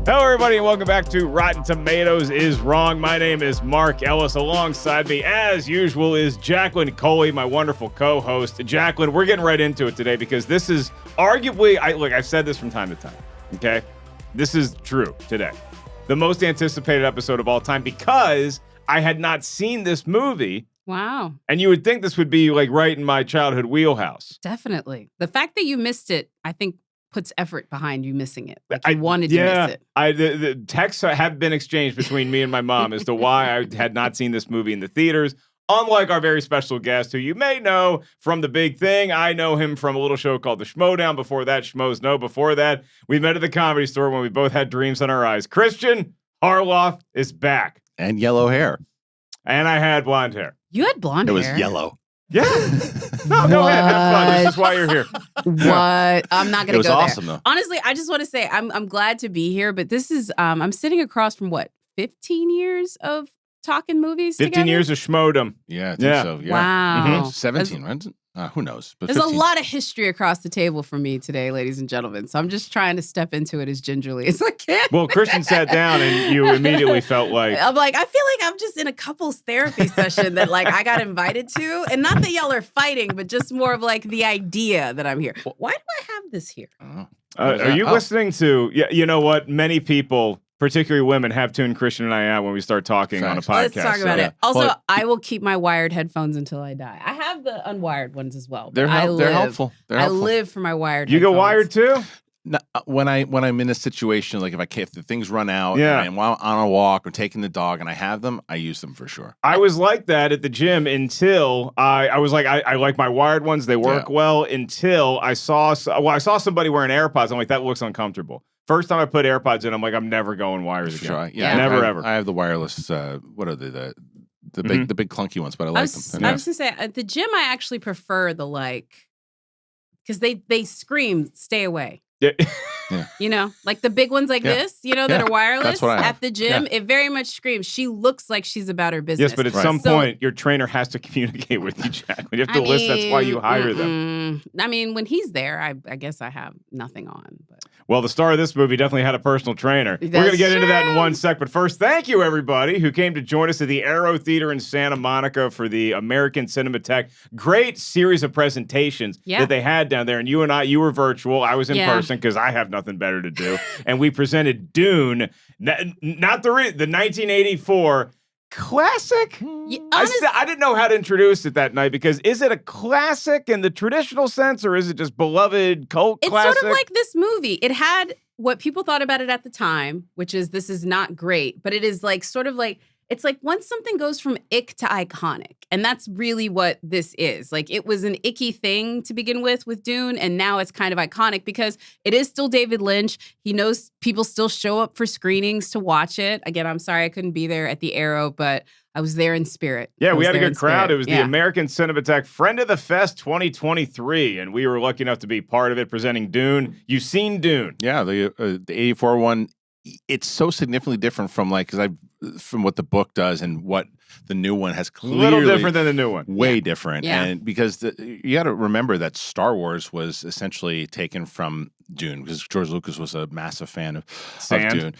Hello, everybody, and welcome back to Rotten Tomatoes is Wrong. My name is Mark Ellis. Alongside me, as usual, is Jacqueline Coley, my wonderful co-host. Jacqueline, we're getting right into it today because this is arguably, I've said this from time to time, okay? This is true today. The most anticipated episode of all time because I had not seen this movie. Wow. And you would think this would be like right in my childhood wheelhouse. Definitely. The fact that you missed it, I think, puts effort behind you missing it. Like you wanted to miss it. The texts have been exchanged between me and my mom as to why I had not seen this movie in the theaters. Unlike our very special guest, who you may know from The Big Thing. I know him from a little show called The Schmodown. Before that, Schmoes Know. Before that, we met at the Comedy Store when we both had dreams on our eyes. Kristian Harloff is back. And yellow hair. And I had blonde hair. You had blonde hair? It was yellow. Yeah. No, go ahead. Have fun. This is why you're here. What? I'm not going to go there. It was awesome, though. Honestly, I just want to say I'm glad to be here, but this is, I'm sitting across from 15 years of talking movies 15 together? years of schmodom. Yeah, I think so. Yeah. Wow. 17, right? Who knows? But There's 15. a lot of history across the table for me today, ladies and gentlemen. So I'm just trying to step into it as gingerly as I can. Well, Kristian sat down and you immediately felt like... I'm like, I feel like I'm just in a couples therapy session that like I got invited to. And not that y'all are fighting, but just more of like the idea that I'm here. Why do I have this here? Are you listening to... Yeah, you know what? Many people... particularly women, have tuned Kristian and I out when we start talking on a podcast. Let's talk about it. Also, I will keep my wired headphones until I die. I have the unwired ones as well. They're helpful. I live for my wired You headphones. go wired too? No, when I'm in a situation, like if the things run out and while I'm on a walk or taking the dog and I have them, I use them for sure. I was like that at the gym until I was like, I like my wired ones. They work well until I saw somebody wearing AirPods. I'm like, that looks uncomfortable. First time I put AirPods in, I'm like, I'm never going wires again. Sure. Yeah, never ever. I have the wireless. What are they? The big clunky ones, but I like them. I was gonna say at the gym, I actually prefer the because they scream, stay away. Yeah. You know, like the big ones like this, that are wireless That's what I have. at the gym. It very much screams. She looks like she's about her business. Yes, but at some point, your trainer has to communicate with you, Jack. You have to list. That's why you hire them. I mean, when he's there, I guess I have nothing on. But. Well, the star of this movie definitely had a personal trainer. We're going to get into that in one sec. But first, thank you, everybody, who came to join us at the Aero Theater in Santa Monica for the American Cinematheque. Great series of presentations that they had down there. And you were virtual. I was in person because I have nothing better to do. And we presented Dune, not the 1984 classic. Yeah, I didn't know how to introduce it that night because is it a classic in the traditional sense or is it just beloved cult classic? It's sort of like this movie. It had what people thought about it at the time, which is this is not great, but it is like sort of like it's like once something goes from ick to iconic. And that's really what this is. Like it was an icky thing to begin with Dune, and now it's kind of iconic because it is still David Lynch. He knows people still show up for screenings to watch it. Again, I'm sorry I couldn't be there at the Aero, but I was there in spirit. Yeah, we had a good crowd. It was the American Cinematheque Friend of the Fest 2023, and we were lucky enough to be part of it presenting Dune. You've seen Dune. Yeah, the 84 one. It's so significantly different from from what the book does and what the new one has clearly... A little different than the new one. Way different. Yeah. And because you got to remember that Star Wars was essentially taken from Dune because George Lucas was a massive fan of Dune.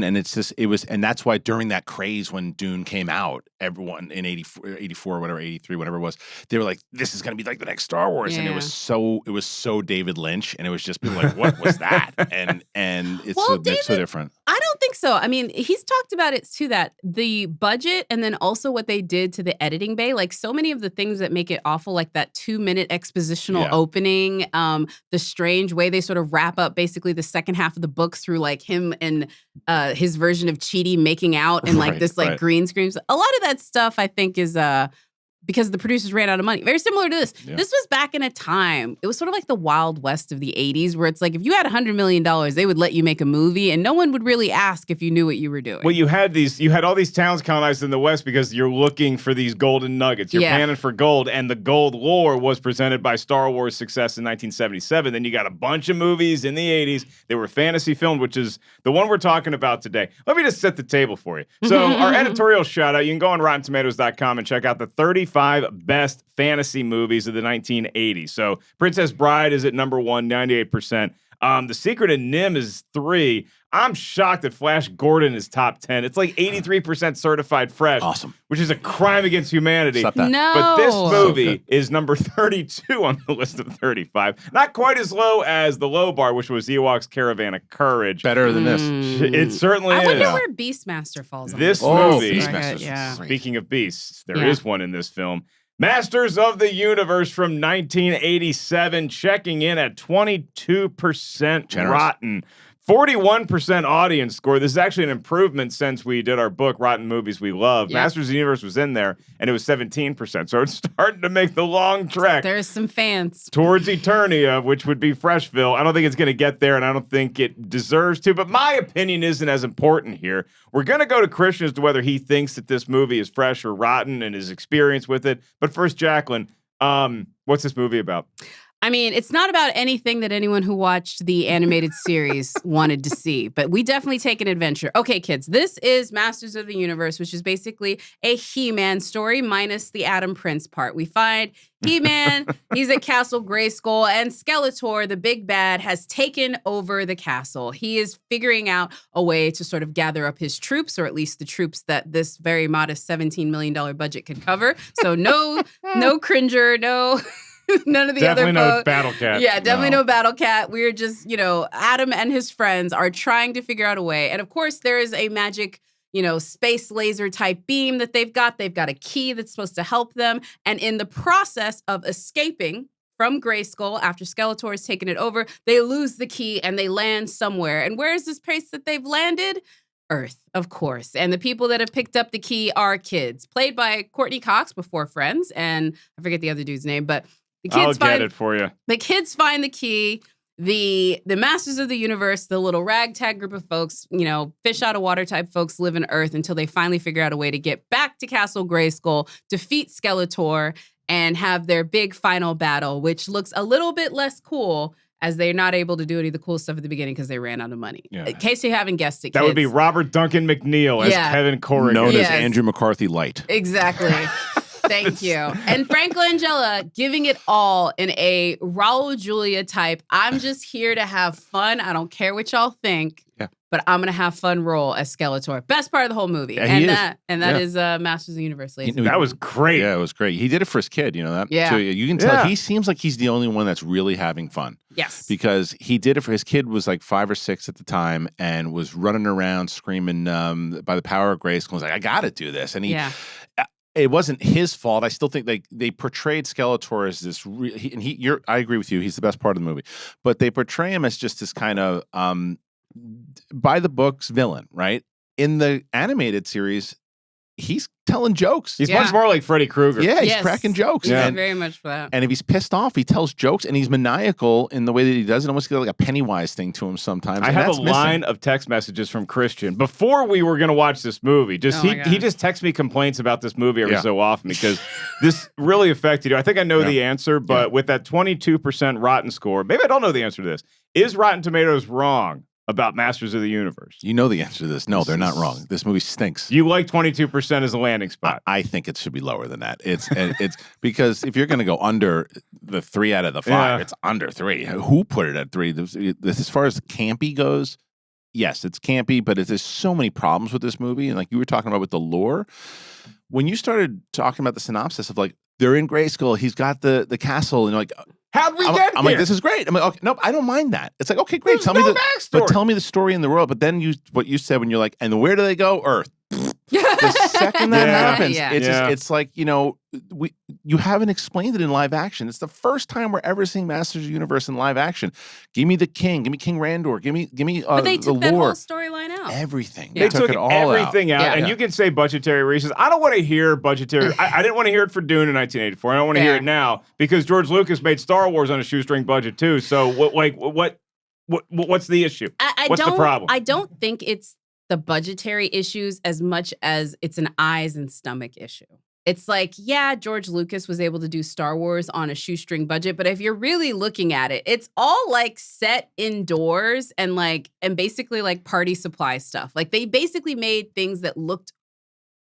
And and that's why during that craze when Dune came out, everyone in 84, whatever, 83, whatever it was, they were like, this is going to be like the next Star Wars. Yeah. And it was so David Lynch. And it was just people like, what was that? And it's so different. I don't think so. I mean, he's talked about it too, that the budget and then also what they did to the editing bay, like so many of the things that make it awful, like that 2-minute expositional opening, the strange way they sort of wrap up basically the second half of the book through like him and his version of Chidi making out and like green screens. A lot of that stuff I think is because the producers ran out of money. Very similar to this. Yeah. This was back in a time, it was sort of like the Wild West of the 80s, where it's like, if you had $100 million, they would let you make a movie, and no one would really ask if you knew what you were doing. Well, you had all these towns colonized in the West because you're looking for these golden nuggets. You're panning for gold, and the gold lore was presented by Star Wars' success in 1977. Then you got a bunch of movies in the 80s that were fantasy filmed, which is the one we're talking about today. Let me just set the table for you. So our editorial shout out, you can go on RottenTomatoes.com and check out the 35 best fantasy movies of the 1980s. So Princess Bride is at number 1, 98%. The Secret of Nim is 3. I'm shocked that Flash Gordon is top 10. It's like 83% certified fresh. Awesome. Which is a crime against humanity. Stop that. No. But this movie is number 32 on the list of 35. Not quite as low as the low bar, which was Ewok's Caravan of Courage. Better than this. It certainly I is. wonder where Beastmaster falls on This this. movie, Beastmaster's Yeah. great. speaking of beasts, there Yeah. is one in this film. Masters of the Universe from 1987, checking in at 22% Generous. rotten. 41% audience score. This is actually an improvement since we did our book, Rotten Movies We Love. Yep. Masters of the Universe was in there, and it was 17%. So it's starting to make the long trek There's some fans. towards Eternia, which would be Freshville. I don't think it's going to get there, and I don't think it deserves to, but my opinion isn't as important here. We're going to go to Kristian as to whether he thinks that this movie is fresh or rotten and his experience with it. But first, Jacqueline, what's this movie about? I mean, it's not about anything that anyone who watched the animated series wanted to see, but we definitely take an adventure. Okay, kids, this is Masters of the Universe, which is basically a He-Man story minus the Adam Prince part. We find He-Man, he's at Castle Grayskull, and Skeletor, the big bad, has taken over the castle. He is figuring out a way to sort of gather up his troops, or at least the troops that this very modest $17 million budget could cover. So no Cringer, no... None of the Definitely other no Battle Cat. Yeah, definitely no Battle Cat. We're just, Adam and his friends are trying to figure out a way. And of course, there is a magic, space laser type beam that they've got. They've got a key that's supposed to help them. And in the process of escaping from Grayskull after Skeletor has taken it over, they lose the key and they land somewhere. And where is this place that they've landed? Earth, of course. And the people that have picked up the key are kids, played by Courtney Cox before Friends. And I forget the other dude's name, but the kids I'll get it for you. The kids find the key. The Masters of the Universe, the little ragtag group of folks, fish out of water type folks live in Earth until they finally figure out a way to get back to Castle Grayskull, defeat Skeletor, and have their big final battle, which looks a little bit less cool as they're not able to do any of the cool stuff at the beginning because they ran out of money. Yeah. In case you haven't guessed it, That kids. would be Robert Duncan McNeil as Kevin Corrigan. Known Yes. as Andrew McCarthy Light. Exactly. Thank you. And Frank Langella giving it all in a Raul Julia type. I'm just here to have fun. I don't care what y'all think. Yeah. But I'm gonna have fun role as Skeletor. Best part of the whole movie. Yeah, he and that is Masters of the Universe. Ladies. That was great. Yeah, it was great. He did it for his kid, you know that? Yeah. So you can tell Yeah. he seems like he's the only one that's really having fun. Yes. Because he did it for his kid was like 5 or 6 at the time and was running around screaming by the power of Grayskull. Was like, I got to do this. And it wasn't his fault. I still think they portrayed Skeletor as this, I agree with you. He's the best part of the movie, but they portray him as just this kind of by the books villain, right? In the animated series, he's telling jokes. He's much more like Freddy Krueger. Yeah, he's cracking jokes. Yeah, And, very much for that. and if he's pissed off, he tells jokes, and he's maniacal in the way that he does it. Almost like a Pennywise thing to him sometimes. I and have a that's missing. line of text messages from Kristian before we were going to watch this movie. He just texts me complaints about this movie every so often because this really affected you. I think I know the answer, but with that 22% rotten score, maybe I don't know the answer to this. Is Rotten Tomatoes wrong about Masters of the Universe? You know the answer to this. No, they're not wrong. This movie stinks. You like 22% as a landing spot. I think it should be lower than that. It's because if you're going to go under the 3 out of the 5, it's under 3. Who put it at 3? As far as campy goes, yes, it's campy, but there's so many problems with this movie. And like you were talking about with the lore, when you started talking about the synopsis of like, they're in Grayskull, he's got the castle, and you're like, how'd we get I'm here? like, this is great. I'm like, okay, nope, I don't mind that. It's like, okay, great. There's no backstory. Tell me the story in the world. But then what you said when you're like, and where do they go? Earth. The second that happens, it's like, you haven't explained it in live action. It's the first time we're ever seeing Masters of the Universe in live action. Give me the king. Give me King Randor. Give me but they the took that lore. whole storyline out. Everything. They took it all everything out. Yeah. And you can say budgetary reasons. I don't want to hear budgetary. I didn't want to hear it for Dune in 1984. I don't want to hear it now because George Lucas made Star Wars on a shoestring budget too. So what's the issue? What's the problem? I don't think it's the budgetary issues as much as it's an eyes and stomach issue. It's like, yeah, George Lucas was able to do Star Wars on a shoestring budget, but if you're really looking at it, it's all like set indoors and basically like party supply stuff. Like they basically made things that looked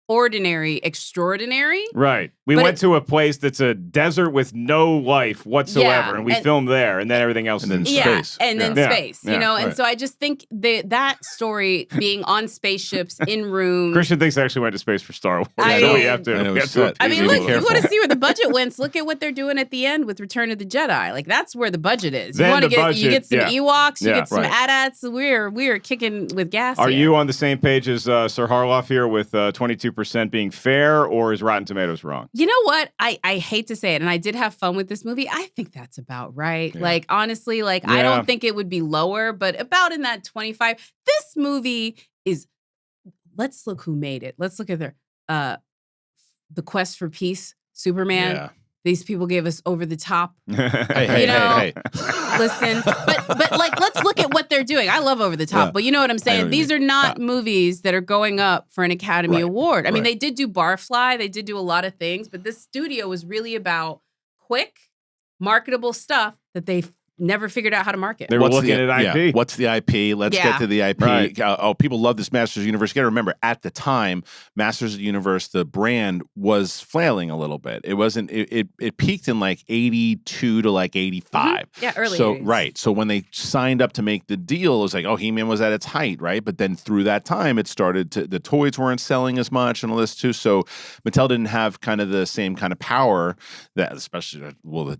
ordinary extraordinary. Right. We went to a place that's a desert with no life whatsoever, and we filmed there, and then everything else and is then space. And then space, you know? And right. so I just think that story being on spaceships in rooms. Kristian thinks I actually went to space for Star Wars. I so mean, we have to. Look, you want to see where the budget went. Look at what they're doing at the end with Return of the Jedi. Like, that's where the budget is. You want to get some Ewoks, you get some AT-ATs. We're kicking with gas. Are you on the same page as Sir Harloff here with 22% being fair, or is Rotten Tomatoes wrong? You know what? I hate to say it, and I did have fun with this movie. I think that's about right. Yeah. Like, honestly, I don't think it would be lower, but about in that 25. This movie is, let's look who made it. Let's look at their, The Quest for Peace, Superman. Yeah. These people gave us over the top. Hey. Listen, but let's look at what they're doing. I love over the top, but you know what I'm saying? These are not movies that are going up for an Academy Award. I mean, they did do Barfly. They did do a lot of things, but this studio was really about quick, marketable stuff that they never figured out how to market. They were looking at IP. Yeah. What's the IP? Let's get to the IP. Right. People love this Masters of the Universe. You got to remember, at the time, Masters of the Universe, the brand was flailing a little bit. It wasn't. It peaked in 82 to 85. Mm-hmm. Yeah, early. So 80s. right. So when they signed up to make the deal, it was like, He-Man was at its height, right? But then through that time, it started to, the toys weren't selling as much and all this too. So Mattel didn't have kind of the same kind of power that, especially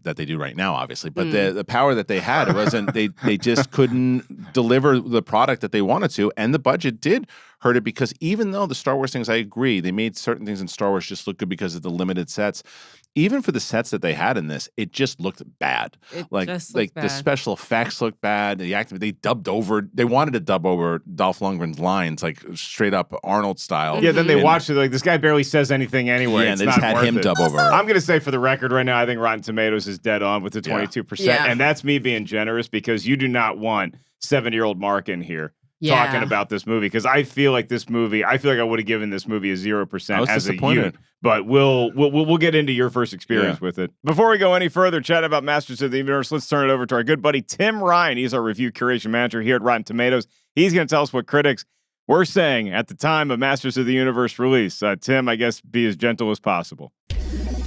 that they do right now, obviously. But the power that they had, it wasn't, they just couldn't deliver the product that they wanted to, and the budget did hurt it, because even though the Star Wars things, I agree, they made certain things in Star Wars just look good because of the limited sets. Even for the sets that they had in this, it just looked bad. The special effects looked bad. They wanted to dub over Dolph Lundgren's lines, straight up Arnold style. Yeah, then they watched it, this guy barely says anything anyway. Yeah, and they just had him dub over. I'm going to say, for the record right now, I think Rotten Tomatoes is dead on with the 22%. Yeah. And that's me being generous, because you do not want 7-year-old Mark in here talking about this movie, because I feel like I would have given this movie a 0% as a youth. But we'll get into your first experience with it. Before we go any further, chat about Masters of the Universe, let's turn it over to our good buddy Tim Ryan. He's our review curation manager here at Rotten Tomatoes. He's going to tell us what critics were saying at the time of Masters of the Universe release. Tim, I guess be as gentle as possible.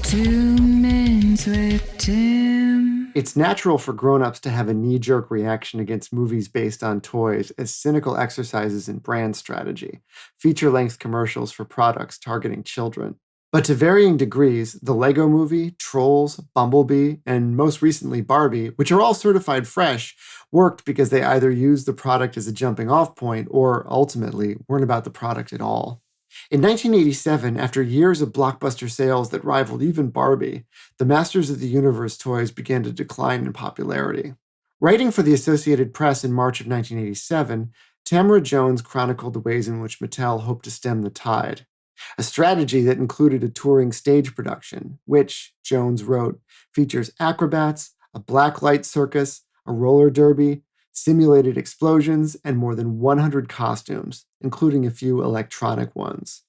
2 Minutes with Tim. It's natural for grown-ups to have a knee-jerk reaction against movies based on toys as cynical exercises in brand strategy, feature-length commercials for products targeting children. But to varying degrees, the Lego Movie, Trolls, Bumblebee, and most recently Barbie, which are all certified fresh, worked because they either used the product as a jumping-off point or, ultimately, weren't about the product at all. In 1987, after years of blockbuster sales that rivaled even Barbie, the Masters of the Universe toys began to decline in popularity. Writing for the Associated Press in March of 1987, Tamara Jones chronicled the ways in which Mattel hoped to stem the tide. A strategy that included a touring stage production, which, Jones wrote, features acrobats, a blacklight circus, a roller derby, simulated explosions, and more than 100 costumes, including a few electronic ones.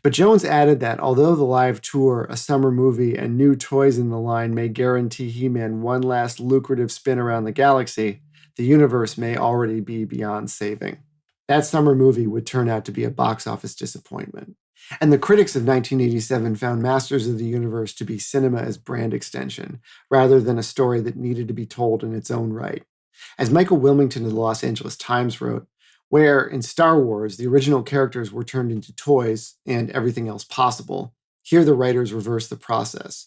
But Jones added that although the live tour, a summer movie, and new toys in the line may guarantee He-Man one last lucrative spin around the galaxy, the universe may already be beyond saving. That summer movie would turn out to be a box office disappointment. And the critics of 1987 found Masters of the Universe to be cinema as brand extension, rather than a story that needed to be told in its own right. As Michael Wilmington of the Los Angeles Times wrote, where in Star Wars the original characters were turned into toys and everything else possible, here the writers reverse the process.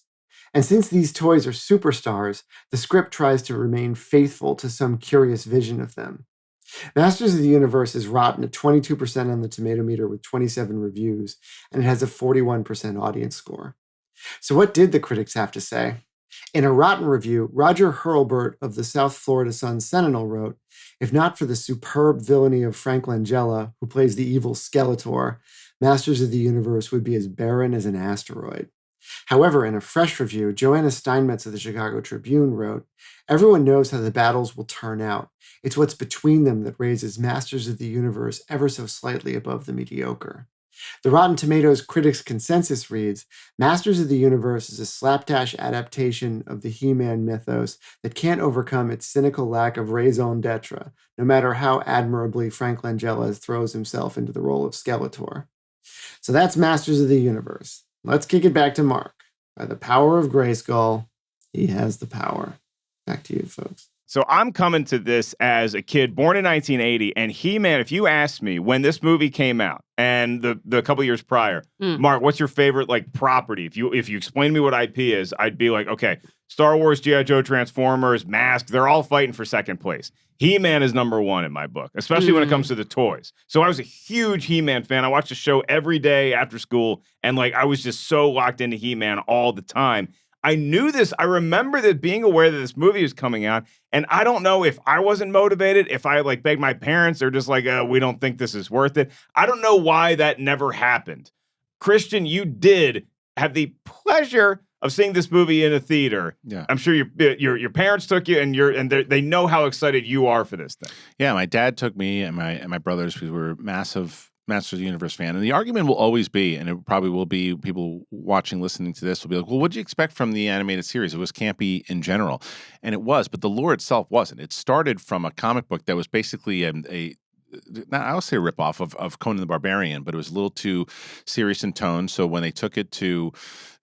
And since these toys are superstars, the script tries to remain faithful to some curious vision of them. Masters of the Universe is rotten at 22% on the Tomatometer with 27 reviews, and it has a 41% audience score. So what did the critics have to say? In a rotten review, Roger Hurlburt of the South Florida Sun-Sentinel wrote, "If not for the superb villainy of Frank Langella, who plays the evil Skeletor, Masters of the Universe would be as barren as an asteroid." However, in a fresh review, Joanna Steinmetz of the Chicago Tribune wrote, "Everyone knows how the battles will turn out. It's what's between them that raises Masters of the Universe ever so slightly above the mediocre." The Rotten Tomatoes critics' consensus reads, "Masters of the Universe is a slapdash adaptation of the He-Man mythos that can't overcome its cynical lack of raison d'etre, no matter how admirably Frank Langella throws himself into the role of Skeletor." So that's Masters of the Universe. Let's kick it back to Mark. By the power of Grayskull, he has the power. Back to you, folks. So I'm coming to this as a kid born in 1980, and He-Man, if you asked me when this movie came out and the couple years prior, Mark, what's your favorite like property? If you explain to me what IP is, I'd be like, okay, Star Wars, G.I. Joe, Transformers, Mask, they're all fighting for second place. He-Man is number one in my book, especially when it comes to the toys. So I was a huge He-Man fan. I watched the show every day after school, and like I was just so locked into He-Man all the time. I knew this. I remember that being aware that this movie was coming out, and I don't know if I wasn't motivated, if I like begged my parents, they're just like, we don't think this is worth it. I don't know why that never happened. Kristian, you did have the pleasure of seeing this movie in a theater. Yeah, I'm sure your parents took you, and they know how excited you are for this thing. Yeah, my dad took me and my brothers because we were massive Masters of the Universe fan. And the argument will always be, and it probably will be, people watching, listening to this will be like, well, what did you expect from the animated series? It was campy in general. And it was, but the lore itself wasn't. It started from a comic book that was basically I'll say a ripoff of Conan the Barbarian, but it was a little too serious in tone. So when they took it to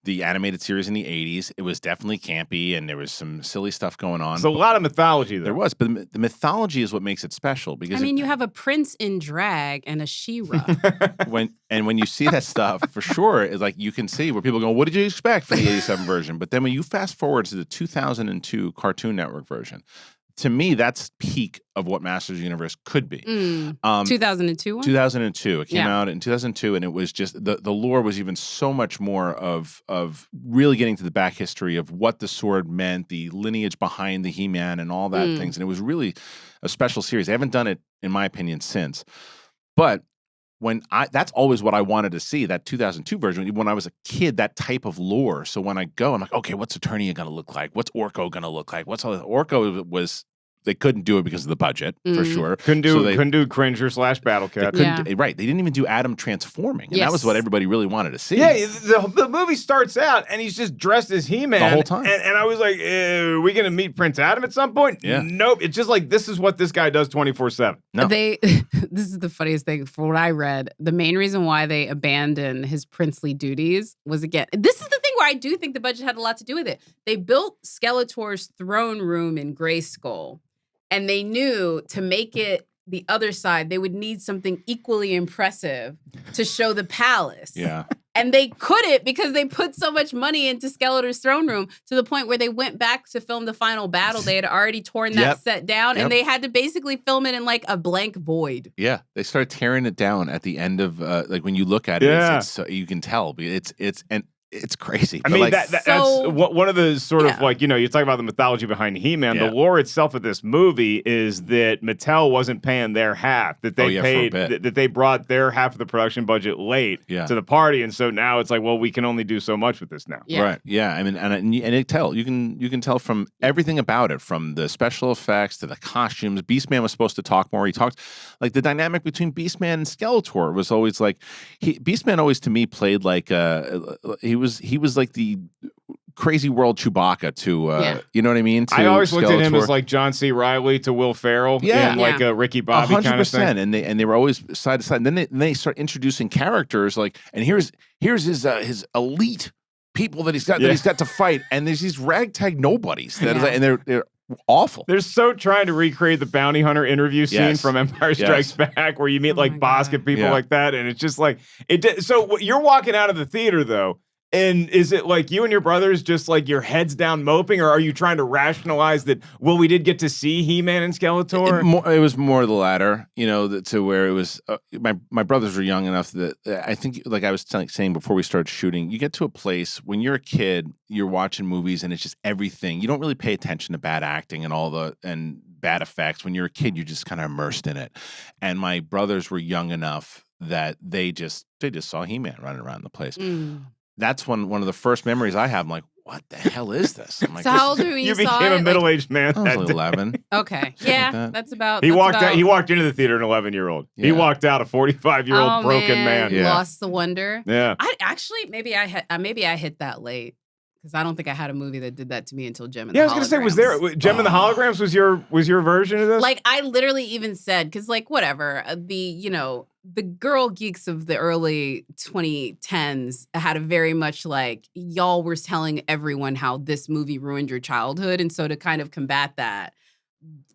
the animated series in the 80s, it was definitely campy, and there was some silly stuff going on. So a lot of mythology there. There was, but the mythology is what makes it special. Because you have a prince in drag and a She-Ra. when you see that stuff, for sure, it's like you can see where people go, what did you expect from the 87 version? But then when you fast forward to the 2002 Cartoon Network version, to me, that's peak of what Masters of the Universe could be. 2002 one? 2002. It came out in 2002, and it was just, the lore was even so much more of really getting to the back history of what the sword meant, the lineage behind the He-Man and all that things. And it was really a special series. I haven't done it, in my opinion, since. But that's always what I wanted to see, that 2002 version. When I was a kid, that type of lore. So when I go, I'm like, okay, what's Eternia going to look like? What's Orko going to look like? What's all that? Orko was, they couldn't do it because of the budget, for sure. Couldn't do Cringer / Battle Cat. Right. They didn't even do Adam transforming. And that was what everybody really wanted to see. Yeah, the movie starts out, and he's just dressed as He-Man. The whole time. And I was like, are we going to meet Prince Adam at some point? Yeah. Nope. It's just like, this is what this guy does 24/7. No. This is the funniest thing. For what I read, the main reason why they abandoned his princely duties was, again, this is the thing where I do think the budget had a lot to do with it. They built Skeletor's throne room in Grayskull, and they knew to make it the other side, they would need something equally impressive to show the palace. Yeah. And they couldn't because they put so much money into Skeletor's throne room to the point where they went back to film the final battle. They had already torn that set down, and they had to basically film it in like a blank void. Yeah. They started tearing it down at the end of, like when you look at it, it's you can tell. It's crazy. I mean, that's one of the sort of like, you talk about the mythology behind He-Man. The lore itself of this movie is that Mattel wasn't paying their half, that they paid, that they brought their half of the production budget late to the party. And so now it's like, well, we can only do so much with this now. Yeah. Right. Yeah. I mean, and you can tell from everything about it, from the special effects to the costumes. Beastman was supposed to talk more. He talked, like, the dynamic between Beastman and Skeletor was always like, Beastman always to me played like he was like the crazy world Chewbacca to you know what I mean? I always looked at him as like John C. Reilly to Will Ferrell in like a Ricky Bobby 100%, kind of thing. And they were always side to side. And then they start introducing characters like, and here's his elite people that he's got to fight, and there's these ragtag nobodies that is like, and they're awful. They're so trying to recreate the bounty hunter interview scene from Empire Strikes Back, where you meet like Bosk and people like that, and it's just like it. So you're walking out of the theater though. And is it like you and your brothers just like your heads down moping, or are you trying to rationalize that, well, we did get to see He-Man and Skeletor? It was more the latter, to where it was, my brothers were young enough that I think, like I was saying before we started shooting, you get to a place when you're a kid, you're watching movies and it's just everything. You don't really pay attention to bad acting and bad effects. When you're a kid, you're just kind of immersed in it. And my brothers were young enough that they just saw He-Man running around the place. That's one of the first memories I have. I'm like, what the hell is this? I'm like, so how old were you? You became a middle-aged man. I was like 11. Okay, yeah, that's about. He walked into the theater an 11-year-old. Yeah. He walked out a 45-year-old broken man. Yeah. Lost the wonder. Yeah, I actually maybe I hit that late. Because I don't think I had a movie that did that to me until Gem and the Holograms. I was going to say, was there Gem and the Holograms was your version of this? Like, I literally even said, because like whatever, the girl geeks of the early 2010s had a very much like, y'all were telling everyone how this movie ruined your childhood. And so to kind of combat that,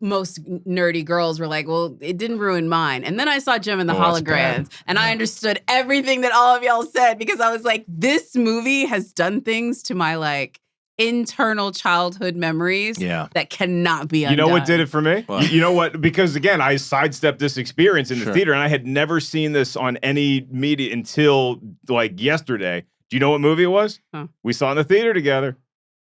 most nerdy girls were like, well, it didn't ruin mine. And then I saw Gem and the Holograms, and I understood everything that all of y'all said, because I was like, this movie has done things to my like internal childhood memories that cannot be undone. You know what did it for me? You know what? Because again, I sidestepped this experience in the theater, and I had never seen this on any media until like yesterday. Do you know what movie it was? We saw it in the theater together.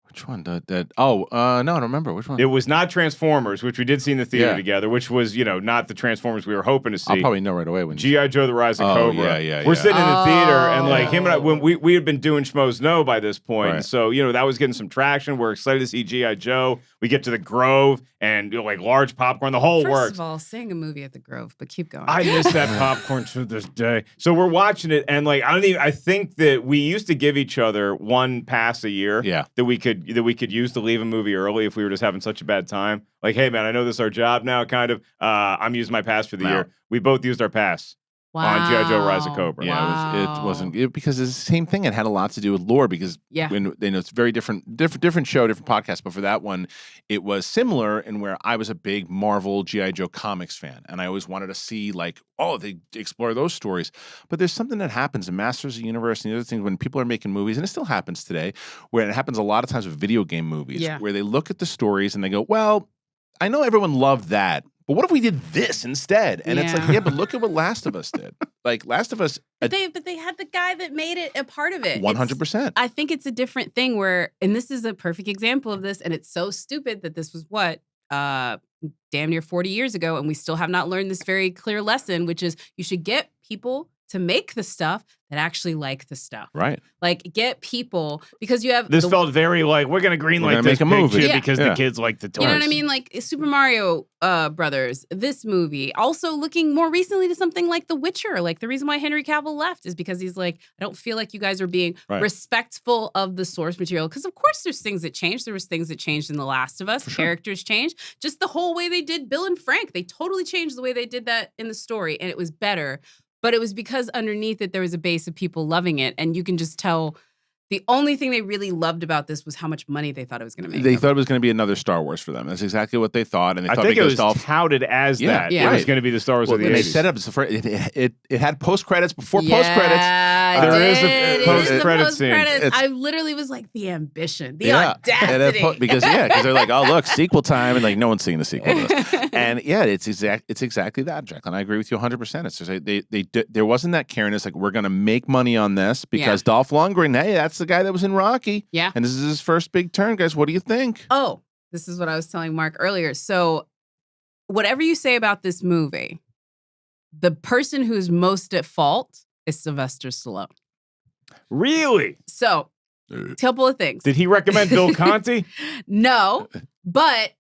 Which one? No, I don't remember. Which one? It was not Transformers, which we did see in the theater together, which was, not the Transformers we were hoping to see. I'll probably know right away. When G.I. Joe, The Rise of Cobra. We're sitting in the theater, and like him and I, when we had been doing Schmoes Know by this point, and so, that was getting some traction. We're excited to see G.I. Joe. We get to the Grove, and like large popcorn, the whole works. First of all, seeing a movie at the Grove, but keep going. I miss that popcorn to this day. So we're watching it, and like I think that we used to give each other one pass a year that we could use to leave a movie early if we were just having such a bad time. Like, hey man, I know this is our job now, kind of. I'm using my pass for the year. We both used our pass. On G.I. Joe Rise of Cobra. Yeah, it wasn't because it's the same thing. It had a lot to do with lore because when it's very different show, different podcast. But for that one, it was similar in where I was a big Marvel G.I. Joe comics fan, and I always wanted to see like, they explore those stories. But there's something that happens in Masters of the Universe and the other things when people are making movies, and it still happens today, where it happens a lot of times with video game movies, where they look at the stories and they go, well, I know everyone loved that, but what if we did this instead? And it's like, but look at what Last of Us did. Like Last of Us. But they had the guy that made it a part of it. 100%. I think it's a different thing where, and this is a perfect example of this, and it's so stupid that this was damn near 40 years ago, and we still have not learned this very clear lesson, which is you should get people to make the stuff that actually like the stuff. Right. Like, get people, because you have... This felt very like, we're going to greenlight this picture because the kids like the toys. You know what I mean? Like, Super Mario Brothers, this movie. Also looking more recently to something like The Witcher. Like, the reason why Henry Cavill left is because he's like, I don't feel like you guys are being respectful of the source material. Because, of course, there's things that changed. There was things that changed in The Last of Us. Characters changed. Just the whole way they did Bill and Frank. They totally changed the way they did that in the story, and it was better. But it was because underneath it, there was a base of people loving it. And you can just tell the only thing they really loved about this was how much money they thought it was going to make. They thought it was going to be another Star Wars for them. That's exactly what they thought. And they thought I think it was Dolph touted as that. Yeah. It was going to be the Star Wars of the 80s. They set up, it had post-credits before post-credits. There is a post-credit scene. I literally was like, the ambition, the audacity. Because they're like, oh, look, sequel time. And like, no one's seeing the sequel to this. And it's exactly that, Jacqueline. I agree with you 100%. It's just there wasn't that cariness, like, we're going to make money on this because Dolph Lundgren, hey, that's the guy that was in Rocky. Yeah. And this is his first big turn, guys. What do you think? Oh, this is what I was telling Mark earlier. So whatever you say about this movie, the person who's most at fault is Sylvester Stallone. Really? So, a couple of things. Did he recommend Bill Conti? No, but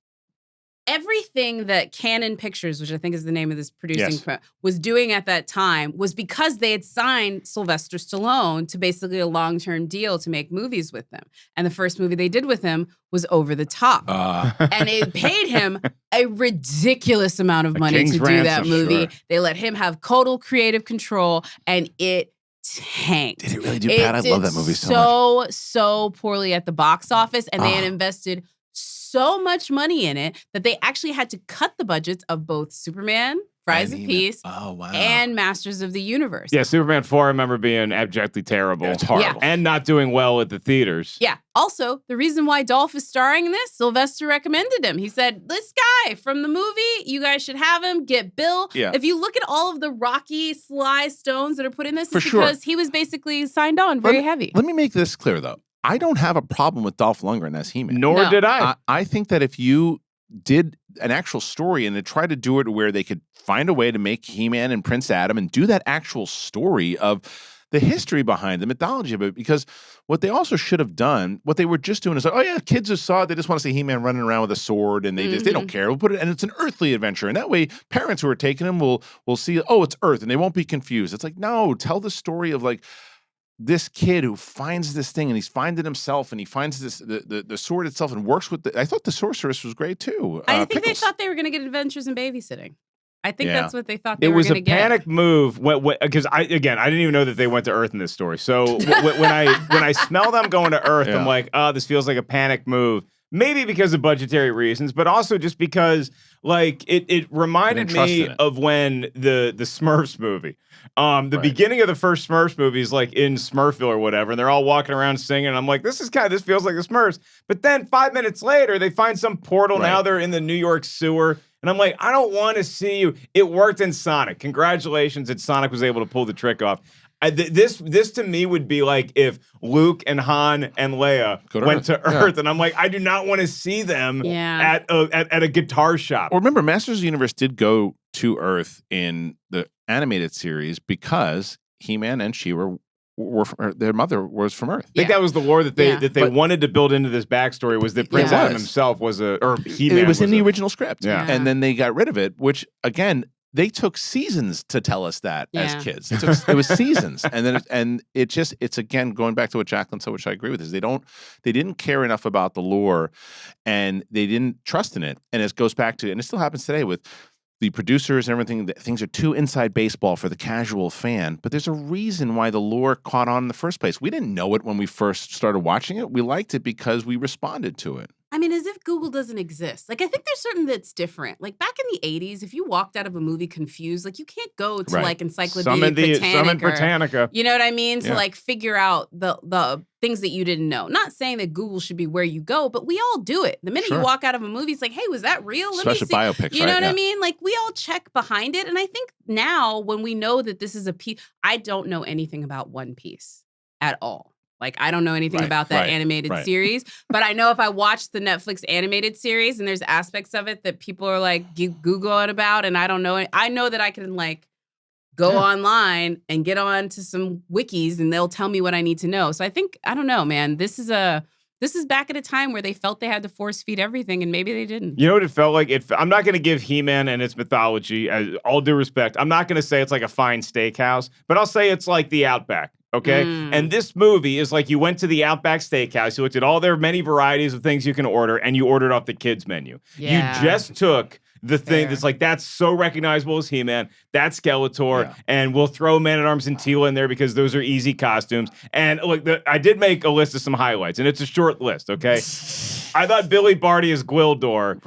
everything that Canon Pictures, which I think is the name of this producing firm, was doing at that time was because they had signed Sylvester Stallone to basically a long-term deal to make movies with them. And the first movie they did with him was Over the Top. And they paid him a ridiculous amount of money to do that movie. Sure. They let him have total creative control, and it tanked. Did it really do bad? I love that movie so much. So poorly at the box office, and they had invested so much money in it that they actually had to cut the budgets of both Superman, Rise of Peace, and Masters of the Universe. Yeah, Superman 4, I remember being abjectly terrible. Yeah, it's horrible. And not doing well at the theaters. Yeah. Also, the reason why Dolph is starring in this, Sylvester recommended him. He said, this guy from the movie, you guys should have him, get Bill. Yeah. If you look at all of the Rocky Sly Stones that are put in this, it's because he was basically signed on very heavy. Let me make this clear, though. I don't have a problem with Dolph Lundgren as He-Man. Nor did I. I think that if you did an actual story and they tried to do it where they could find a way to make He-Man and Prince Adam and do that actual story of the history behind the mythology of it, because what they also should have done, what they were just doing is like, oh yeah, kids just saw it, they just want to see He-Man running around with a sword, and they don't care. We'll put it, and it's an earthly adventure, and that way parents who are taking them will see, oh, it's Earth, and they won't be confused. It's like, no, tell the story of like this kid who finds this thing and he's finding himself and he finds this the sword itself and works with I thought the sorceress was great too. I think they thought they were going to get Adventures in Babysitting. I think that's what they thought they it were was going a to get. panic move because I didn't even know that they went to Earth in this story. So when I smell them going to Earth, I'm like, oh, this feels like a panic move. Maybe because of budgetary reasons, but also just because like it reminded me of when the Smurfs movie. The beginning of the first Smurfs movie is like in Smurfville or whatever, and they're all walking around singing. And I'm like, this feels like the Smurfs. But then 5 minutes later, they find some portal. Now they're in the New York sewer. And I'm like, I don't want to see you. It worked in Sonic. Congratulations that Sonic was able to pull the trick off. This to me would be like if Luke and Han and Leia went to Earth, and I'm like, I do not want to see them at a guitar shop. Well, remember, Masters of the Universe did go to Earth in the animated series because He-Man and she were their mother was from Earth. I think that was the lore that they wanted to build into this backstory was that Prince Adam himself was He-Man. It was in the original script, and then they got rid of it, which again. They took seasons to tell us that as kids. It was seasons, and it's again going back to what Jacqueline said, which I agree with. Is they didn't care enough about the lore, and they didn't trust in it. And it goes back to, and it still happens today with the producers and everything. Things are too inside baseball for the casual fan. But there's a reason why the lore caught on in the first place. We didn't know it when we first started watching it. We liked it because we responded to it. I mean, as if Google doesn't exist. Like, I think there's something that's different. Like, back in the 80s, if you walked out of a movie confused, like, you can't go to, like, Encyclopedia Britannica. You know what I mean? To, like, figure out the things that you didn't know. Not saying that Google should be where you go, but we all do it. The minute you walk out of a movie, it's like, hey, was that real? Especially biopics, you know what I mean? Like, we all check behind it. And I think now, when we know that this is a piece, I don't know anything about One Piece at all. Like, I don't know anything about that animated series, but I know if I watch the Netflix animated series and there's aspects of it that people are like, Google it about, and I don't know it. I know that I can like go online and get on to some wikis and they'll tell me what I need to know. So I think, I don't know, man, this is back at a time where they felt they had to force feed everything, and maybe they didn't. You know what it felt like? I'm not going to give He-Man and its mythology, all due respect, I'm not going to say it's like a fine steakhouse, but I'll say it's like the Outback. Okay. And this movie is like you went to the Outback Steakhouse, you looked at all their many varieties of things you can order, and you ordered off the kids' menu. You just took the thing that's like, that's so recognizable as He-Man, that's Skeletor, and we'll throw Man-at-Arms and Teela in there because those are easy costumes. And look, I did make a list of some highlights, and it's a short list, okay? I thought Billy Barty as Gwildor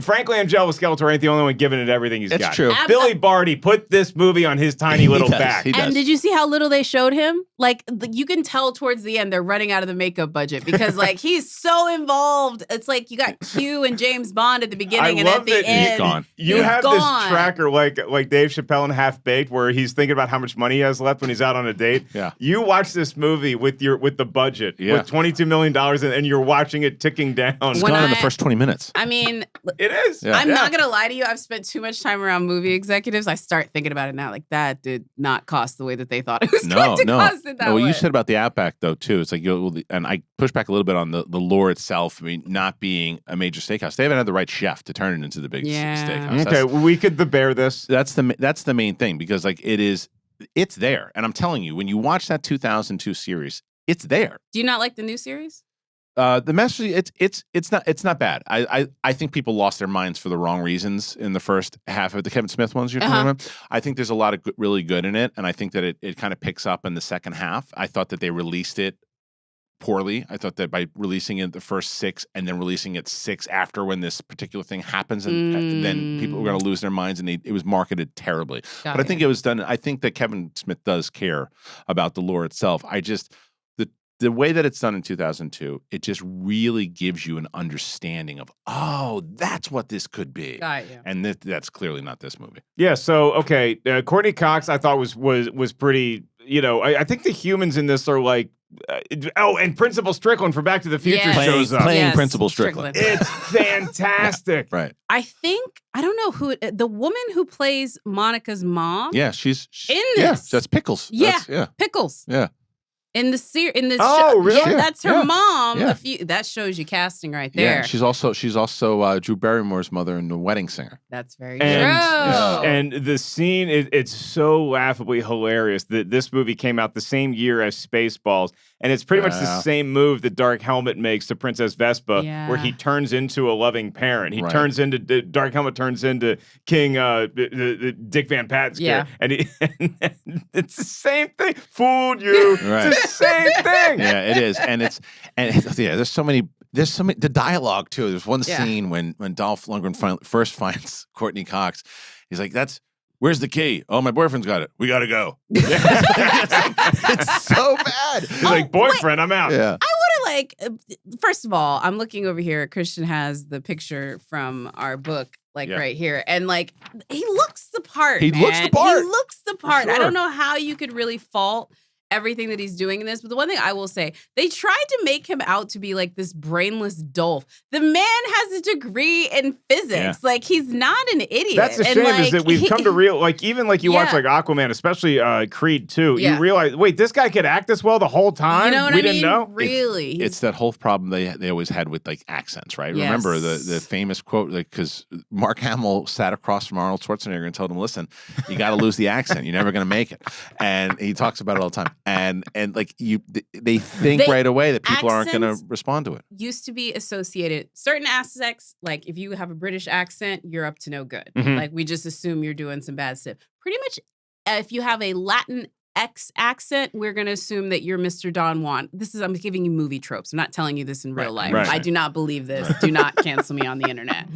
frankly, Angela Skeletor ain't the only one giving it everything he's got. That's true. Billy Barty put this movie on his tiny little back. And did you see how little they showed him? Like, you can tell towards the end they're running out of the makeup budget because, like, he's so involved. It's like you got Q and James Bond at the beginning, and at the end, he's gone. You have this tracker like Dave Chappelle in Half Baked, where he's thinking about how much money he has left when he's out on a date. Yeah. You watch this movie with the budget with $22 million, and you're watching it ticking down. It's gone in the first 20 minutes. I mean, it is. I'm not gonna lie to you. I've spent too much time around movie executives. I start thinking about it now. Like, that did not cost the way that they thought it was going to cost it that way. What you said about the Outback, though, too, it's like, and I push back a little bit on the lore itself. I mean, not being a major steakhouse, they haven't had the right chef to turn it into the big steakhouse. Okay, we could bear this. That's the main thing, because like it's there, and I'm telling you, when you watch that 2002 series, it's there. Do you not like the new series? The message, it's not bad. I think people lost their minds for the wrong reasons in the first half of the Kevin Smith ones you're talking about. I think there's a lot of really good in it, and I think that it kind of picks up in the second half. I thought that they released it poorly. I thought that by releasing it the first 6 and then releasing it 6 after when this particular thing happens, and then people were going to lose their minds, and it was marketed terribly. But I think it was done. I think that Kevin Smith does care about the lore itself. The way that it's done in 2002, it just really gives you an understanding of, oh, that's what this could be. And that's clearly not this movie. Yeah, so, okay, Courtney Cox I thought was pretty, I think the humans in this are like, and Principal Strickland from Back to the Future shows up. Playing Principal Strickland. It's fantastic. Right. I don't know who, the woman who plays Monica's mom. Yeah, she's in this. That's Pickles. Yeah, Pickles. Yeah. In the show, really? Yeah, that's her mom. Yeah. That shows you casting right there. Yeah, she's also Drew Barrymore's mother in The Wedding Singer. That's very true. Yeah. And the scene, it's so laughably hilarious that this movie came out the same year as Spaceballs, And it's pretty much the same move that Dark Helmet makes to Princess Vespa, where he turns into a loving parent. He turns into Dark Helmet turns into King the Dick Van Patten's character. And it's the same thing. Fooled you. It's the same thing. Yeah, it is. And there's so many. The dialogue too. There's one scene when Dolph Lundgren first finds Courtney Cox. He's like, where's the key? Oh, my boyfriend's got it. We got to go. It's so bad. He's like, boyfriend, I'm out. Yeah. I want to first of all, I'm looking over here. Kristian has the picture from our book, right here. And he looks the part. He looks the part. He looks the part. Sure. I don't know how you could really fault everything that he's doing in this. But the one thing I will say, they tried to make him out to be like this brainless Dolph. The man has a degree in physics. Yeah. He's not an idiot. That's the shame is that we've come to even you watch Aquaman, especially Creed 2, you realize, wait, this guy could act this well the whole time? You know what we I mean? didn't know? Really? It's that whole problem they always had with accents, right? Yes. Remember the famous quote, because Mark Hamill sat across from Arnold Schwarzenegger and told him, listen, you got to lose the accent. You're never going to make it. And he talks about it all the time. And they think right away that people aren't going to respond to it. Used to be associated certain aspects, like if you have a British accent, you're up to no good. Mm-hmm. We just assume you're doing some bad stuff. Pretty much, if you have a Latin X accent, we're going to assume that you're Mr. Don Juan. I'm giving you movie tropes. I'm not telling you this in real life. Right. I do not believe this. Do not cancel me on the internet.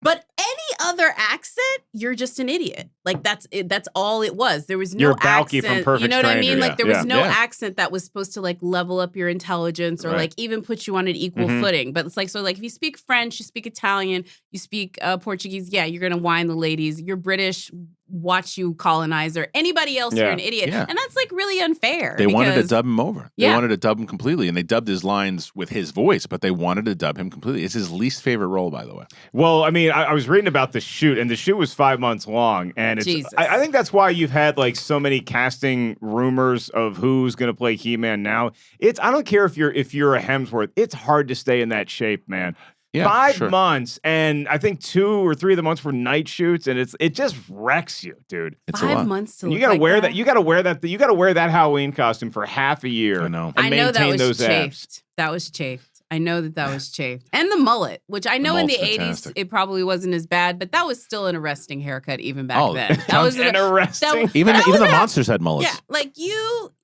But any other accent, you're just an idiot. That's it. That's all it was. There was no you're Balky accent. from Perfect You know what I Stranger, mean? There was no accent that was supposed to level up your intelligence or even put you on an equal footing. But it's if you speak French, you speak Italian, you speak Portuguese, you're gonna whine the ladies. You're British, watch you colonizer. Anybody else, you're an idiot. Yeah. And that's really unfair. They wanted to dub him over. They Yeah. wanted to dub him completely, and they dubbed his lines with his voice, but they wanted to dub him completely. It's his least favorite role, by the way. Well, I mean, I was reading about the shoot, and the shoot was 5 months long, and I think that's why you've had so many casting rumors of who's going to play He-Man now. I don't care if you're a Hemsworth. It's hard to stay in that shape, man. Yeah, 5 months, and I think 2 or 3 of the months were night shoots, and it just wrecks you, dude. It's 5 months to you gotta wear that. You gotta wear that. You gotta wear that Halloween costume for half a year. I know. And I know that maintain was those chafed. abs. That was chafed. I know that was chafed. And the mullet, which I know in the mullet's 80s, fantastic. it probably wasn't as bad, but that was still an arresting haircut even back then. That was interesting. Even the monsters had mullets. Yeah,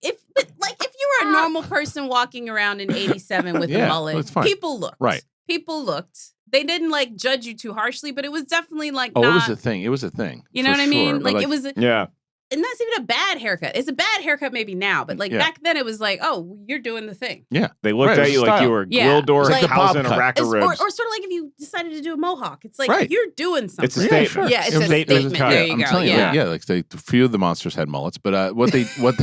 if you were a normal person walking around in 87 with a mullet, it's fine. people looked. Right. People looked. They didn't judge you too harshly, but it was definitely it was a thing. It was a thing. You know what I mean? But It was. Yeah. And that's even a bad haircut. It's a bad haircut maybe now, but back then it was oh, you're doing the thing. Yeah. They looked at you like you were Gwildor housing a rack of ribs. Or sort of if you decided to do a mohawk. It's you're doing something. It's a statement. Yeah, it's a statement. There you I'm go. telling you, a few of the monsters had mullets, but what they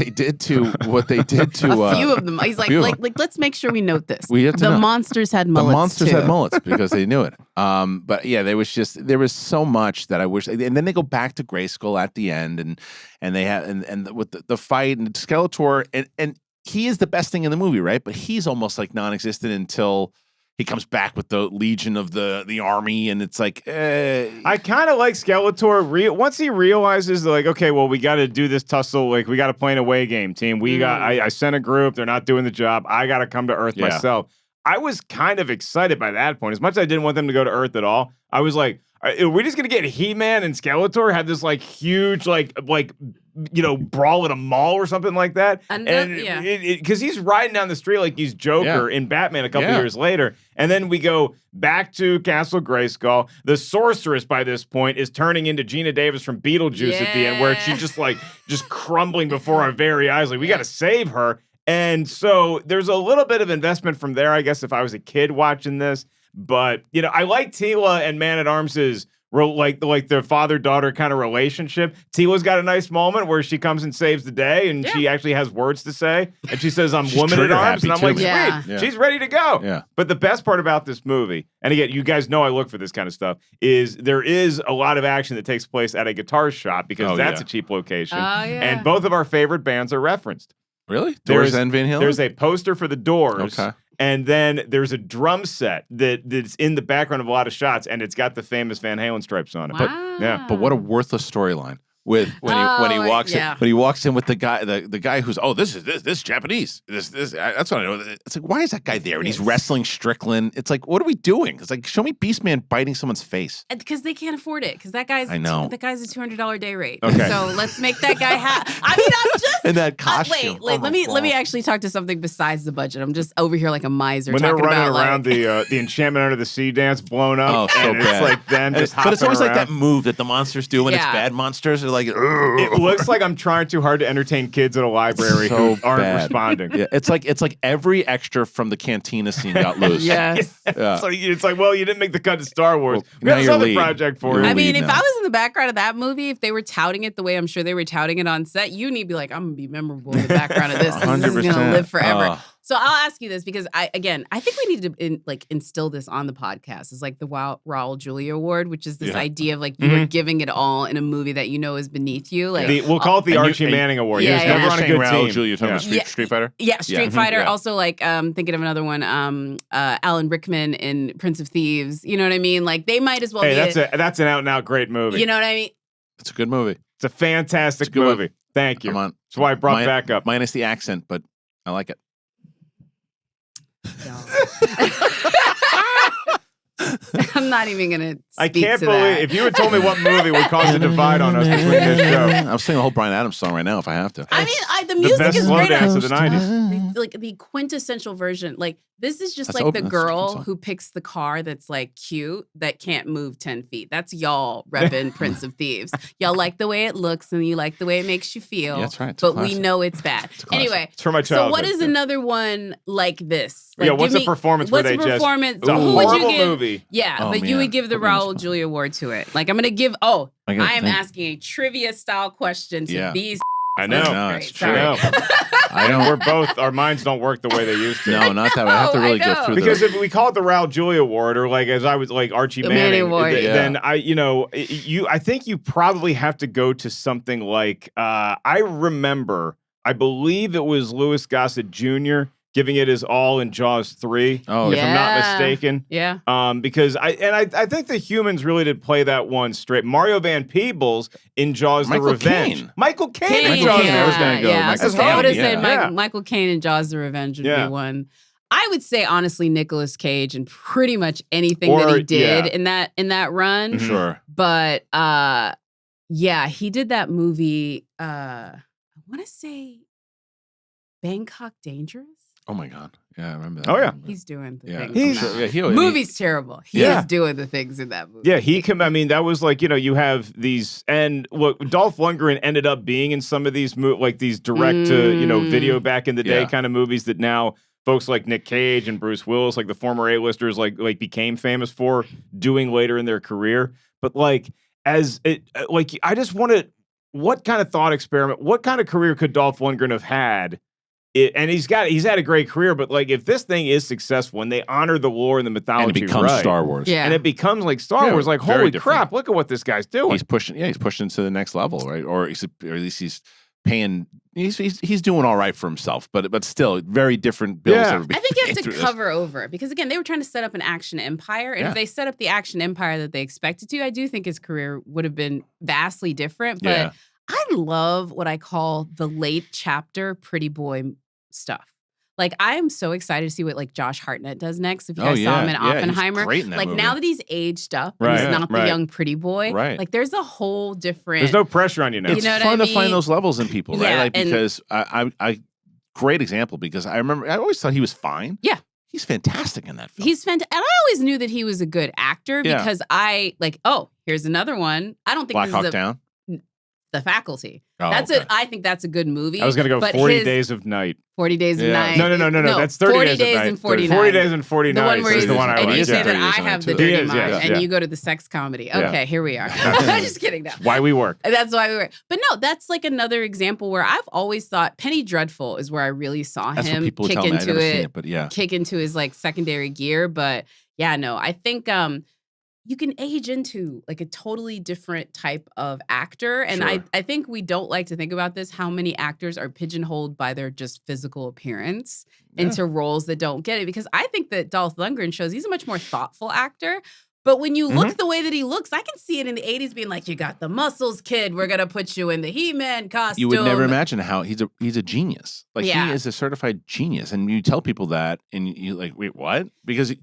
did to a few of them. He's let's make sure we note this. We have to know. Monsters had mullets. The monsters too. had mullets because they knew it. But yeah, there was so much that I wish, and then they go back to Grayskull at the end, and they have and with the fight and Skeletor, and he is the best thing in the movie, right? But he's almost non-existent until he comes back with the Legion of the army, and it's I kind of like Skeletor. Once he realizes okay, well, we got to do this tussle. We got to play an away game, team. I sent a group. They're not doing the job. I got to come to Earth myself. I was kind of excited by that point. As much as I didn't want them to go to Earth at all, I was like, are we just gonna get He-Man and Skeletor have this huge brawl at a mall or something like that? Because he's riding down the street like he's Joker in Batman a couple years later, and then we go back to Castle Grayskull. The sorceress by this point is turning into Gina Davis from Beetlejuice at the end, where she's just crumbling before our very eyes. We got to save her. And so there's a little bit of investment from there, I guess, if I was a kid watching this. But, I like Teela and Man-at-Arms' their father-daughter kind of relationship. Teela's got a nice moment where she comes and saves the day, and she actually has words to say. And she says, I'm woman-at-arms. And I'm like, sweet, she's ready to go. Yeah. But the best part about this movie, and again, you guys know I look for this kind of stuff, is there is a lot of action that takes place at a guitar shop because that's a cheap location. And both of our favorite bands are referenced. Really? Doors and Van Halen? There's a poster for the Doors. Okay. And then there's a drum set that's in the background of a lot of shots, and it's got the famous Van Halen stripes on it. Wow. But But what a worthless storyline. with when he walks yeah. in, when he walks in with the guy who's this Japanese that's what I know. It's like, why is that guy there? And he's wrestling Strickland. It's like, what are we doing? It's like, show me Beastman biting someone's face. Because they can't afford it. Because that guy's I know. that guy's a $200 day rate. Okay. So let's make that guy happy. I mean, I'm just in that costume. wait. Let me actually talk to something besides the budget. I'm just over here like a miser. When they're running about, around the Enchantment Under the Sea dance blown up. Oh, so and bad. It's like them just hopping but it's always around. like that move that the monsters do when it's bad monsters. They're like, it looks like I'm trying too hard to entertain kids at a library So who aren't bad. responding. Yeah, it's like every extra from the cantina scene got loose. Yes. Yeah. So it's like, well, you didn't make the cut to Star Wars. Well, We now got this you're other lead. project for You're you. I mean, lead if now. I was in the background of that movie, if they were touting it the way I'm sure they were touting it on set, you need to be like, I'm gonna be memorable in the background of this. This is 100%. gonna live forever. Oh. So I'll ask you this because I think we need to instill this on the podcast. It's like the Raul Julia Award, which is this idea of like you are giving it all in a movie that you know is beneath you. Like We'll call it the Archie Manning Award. Yeah, He was yeah. never on a good Raul team. Julia, talking about Yeah. Street Fighter. Yeah, Street Yeah. Fighter. Yeah. Also, like thinking of another one, Alan Rickman in Prince of Thieves. You know what I mean? Like they might as well Hey, be. that's an out and out great movie. You know what I mean? It's a good movie. It's a fantastic It's a good movie. one. Thank you. Come on. That's why I brought back up. Minus the accent, but I like it. I'm not even gonna. I speak can't to believe that. if you had told me what movie would cause a divide on us between this show. I'm singing the whole Bryan Adams song right now if I have to. I mean, the The music best is slow great. dance of the 90s. Like the quintessential version. Like this is just That's like open. the That's a good girl song. who picks the car that's like cute that can't move 10 feet. That's y'all repping Prince of Thieves. Y'all like the way it looks and you like the way it makes you feel. Yeah, that's right. It's a But we classic. know it's bad. a classic. Anyway, It's from my so childhood. what is another one like this? Like, Yeah, what's give a performance where what's they a just- performance? It's a Who would you horrible give? movie. Yeah, Oh, but you man. would give the Put me on the Raul spot. Julia Award to it. Like I'm gonna give. Oh, I gotta I am think. asking a trivia style question to Yeah. these. I know. No, Great, it's I true. know. I don't. We're both, our minds don't work the way they used to. No, not that way. I have to No, really I go know. through Because the. if we call it the Raul Julia Award, or like as I was like Archie The Manning, Manning Award. then I think you probably have to go to something like I believe it was Louis Gossett Jr. giving it his all in Jaws 3, Oh, if I'm not Yeah. mistaken. Yeah. Because I think the humans really did play that one straight. Mario Van Peebles in Jaws Michael the Revenge. Caine. Michael Caine in Michael Jaws Caine, the I was Revenge. gonna go Yeah, Michael so I would have Caine, said yeah. Michael Caine and Jaws the Revenge would Yeah. be one. I would say honestly Nicolas Cage and pretty much anything Or- that he did yeah. in that run. Mhm. Sure. But yeah, he did that movie. I want to say Bangkok Dangerous. Oh my God. Yeah, I remember that. Oh, yeah. He's doing the Yeah. things. He's- in that. He Movie's terrible. He Yeah. is doing the things in that movie. Yeah, I mean, that was like, you have these, and look, Dolph Lundgren ended up being in some of these, like these direct to, video back in the day Yeah. kind of movies that now folks like Nick Cage and Bruce Willis, like the former A-listers, like became famous for doing later in their career. But like, I just wanted, what kind of thought experiment, what kind of career could Dolph Lundgren have had? And he's had a great career, but like if this thing is successful and they honor the lore and the mythology, And it becomes right, Star Wars. Yeah. and it becomes like Star Yeah, Wars, like very holy different. crap, look at what this guy's doing. He's pushing to the next level, right? Or at least he's paying. He's doing all right for himself, but still very different bills. Yeah. that would be I think you have paid to through this. cover over it because again, they were trying to set up an action empire, and Yeah. if they set up the action empire that they expected to, I do think his career would have been vastly different. But Yeah. I love what I call the late chapter pretty boy stuff. Like I am so excited to see what like Josh Hartnett does next. If you guys saw him in Yeah, he was Oppenheimer, great in that like movie. now that he's aged up, and Right, he's not the right. young pretty boy. Right. Like there's a whole different. There's no pressure on you now. You It's know what fun I to find mean? those levels in people, right? Yeah, Like, and- because I great example because I remember I always thought he was fine. Yeah. He's fantastic in that film. He's fantastic. And I always knew that he was a good actor Yeah. because here's another one. I don't think Black this Hawk is Down. The Faculty. Oh, That's okay. I think that's a good movie. I was gonna go but 40 his- Days of Night. 40 Days Yeah. of Night. No. That's 30 40 Days of Night. and 49. 40 Days and 40 The one Nights where is he's, the one I and like. you say Yeah. that 30 I Days of have Night, the too. dirty He is, mind, yeah, and yeah. you go to the sex comedy. Yeah. Okay, here we are. I'm just kidding now. Why we work. That's why we were. But no, that's like another example where I've always thought Penny Dreadful is where I really saw That's what him people kick tell me. I've into never seen it, it, but yeah. kick into his like secondary gear. But yeah, no, I think you can age into like a totally different type of actor. And Sure. I think we don't like to think about this, how many actors are pigeonholed by their just physical appearance into roles that don't get it. Because I think that Dolph Lundgren shows he's a much more thoughtful actor. But when you look the way that he looks, I can see it in the 80s being like, you got the muscles, kid. We're going to put you in the He-Man costume. You would never imagine how he's a genius. Like he is a certified genius. And you tell people that and you like, wait, what? Because